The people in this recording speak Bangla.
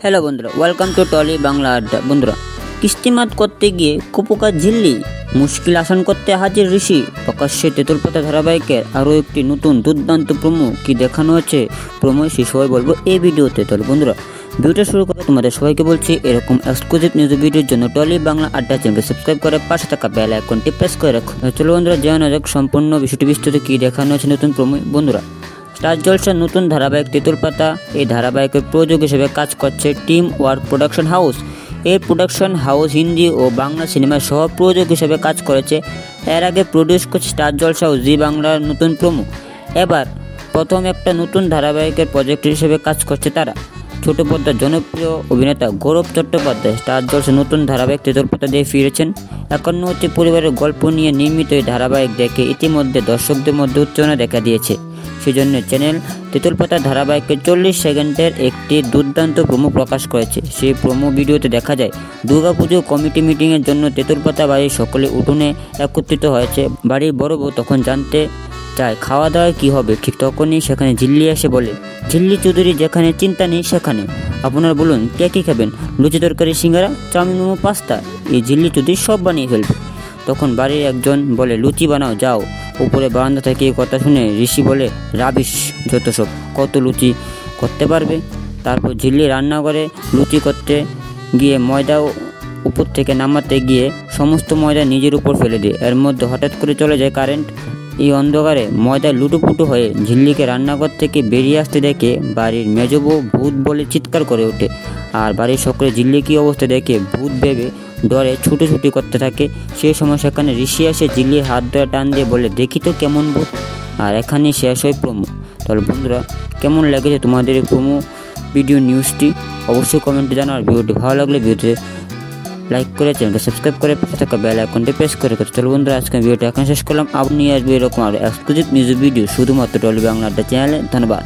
হ্যালো বন্ধুরা, ওয়েলকাম টু টলি বাংলা আড্ডা। বন্ধুরা, কিস্তিমাত করতে গিয়ে কুপোকা ঝিল্লি, মুশকিল আসান করতে হাজির ঋষি। প্রকাশ্যে তেঁতুলপাতা ধারাবাহিকের আরও একটি নতুন দুর্দান্ত প্রোমো কি দেখানো হচ্ছে, প্রোমো সবাই বলবো এই ভিডিওতে। তাহলে বন্ধুরা, ভিডিওটা শুরু করে তোমাদের সবাইকে বলছি, এরকম এক্সক্লুসিভ নিউজ ভিডিওর জন্য টলি বাংলা আড্ডা চ্যানেলকে সাবস্ক্রাইব করে পাশে থাকা বেল আইকনটি প্রেস করে রাখো। চলো বন্ধুরা, জানা যাক সম্পূর্ণ বিষয়টি বিস্তারিত কি দেখানো হচ্ছে নতুন প্রোমো। বন্ধুরা, স্টার জলসার নতুন ধারাবাহিক তেঁতুলপাতা, এই ধারাবাহিকের প্রযোজক হিসেবে কাজ করছে টিম ওয়ার্ক প্রোডাকশন হাউস। এই প্রোডাকশন হাউস হিন্দি ও বাংলা সিনেমার সহ প্রযোজক হিসেবে কাজ করেছে। এর আগে প্রডিউস করছে স্টার জলসা ও জি বাংলার নতুন প্রোমো। এবার প্রথম একটা নতুন ধারাবাহিকের প্রজেক্ট হিসেবে কাজ করছে তারা। ছোট পর্দার জনপ্রিয় অভিনেতা গৌরব চট্টোপাধ্যায় স্টার জলসার নতুন ধারাবাহিক তেঁতুলপাতা দিয়ে ফিরেছেন। 51টি পরিবারের গল্প নিয়ে নির্মিত এই ধারাবাহিক দেখে ইতিমধ্যে দর্শকদের মধ্যে উত্তেজনা দেখা দিয়েছে। সেজন্য চ্যানেল তেঁতুলপাতা ধারাবাহিকের 40 সেকেন্ডের একটি দুর্দান্ত প্রোমো প্রকাশ করেছে। সেই প্রোমো ভিডিওতে দেখা যায় দুর্গাপুজো কমিটি মিটিংয়ের জন্য তেঁতুলপাতা বাড়ির সকলে উঠোনে একত্রিত হয়েছে। বাড়ির বড় বউ তখন জানতে চায় খাওয়া দাওয়ায় কী হবে। ঠিক তখনই সেখানে ঝিল্লি এসে বলে, ঝিল্লি চৌধুরী, যেখানে চিন্তা নেই সেখানে। আপনারা বলুন কে কী খাবেন? লুচি তরকারি, সিঙ্গারা, চাউমিন, মোমো, পাস্তা। এই ঝিল্লি চৌধুরী সব বানিয়ে ফেলবে। তখন বাড়ির একজন বলে, লুচি বানাও যাও। উপরে বারান্দা থেকে এই কথা শুনে ঋষি বলে, রাবিশ, যত সব, কত লুচি করতে পারবে? তারপর ঝিল্লি রান্নাঘরে লুচি করতে গিয়ে ময়দা উপর থেকে নামাতে গিয়ে সমস্ত ময়দা নিজের উপর ফেলে দিয়ে এর মধ্যে হঠাৎ করে চলে যায় কারেন্ট। এই অন্ধকারে ময়দা লুটুপুটু হয়ে ঝিল্লিকে রান্নাঘর থেকে বেরিয়ে আসতে দেখে বাড়ির মেজবউ ভূত বলে চিৎকার করে ওঠে। আর বাড়ির সকলে ঝিল্লি কী অবস্থা দেখে ভূত ভেবে ডরে ছুটোছুটি করতে থাকে। সেই সময় সেখানে ঋষি এসে ঝিল্লির হাত ধরে টান দিয়ে বলে, দেখি তো কেমন ভূত। আর এখানেই শেষ হয় প্রোমো। তাহলে বন্ধুরা, কেমন লেগেছে তোমাদের এই প্রোমো ভিডিও নিউজটি অবশ্যই কমেন্টে জানাও। আর ভিডিওটি ভালো লাগলে ভিডিওতে লাইক করে চ্যানেলকে সাবস্ক্রাইব করে পাশে থাকা বেল আইকনটি প্রেস করে করতে। চলো বন্ধুরা, আজকে ভিডিওটা এখন শেষ করলাম। আপনি নিয়ে আসবে এরকম আর এক্সক্লুসিভ নিউজ ভিডিও শুধুমাত্র টলি বাংলা আড্ডা চ্যানেলে। ধন্যবাদ।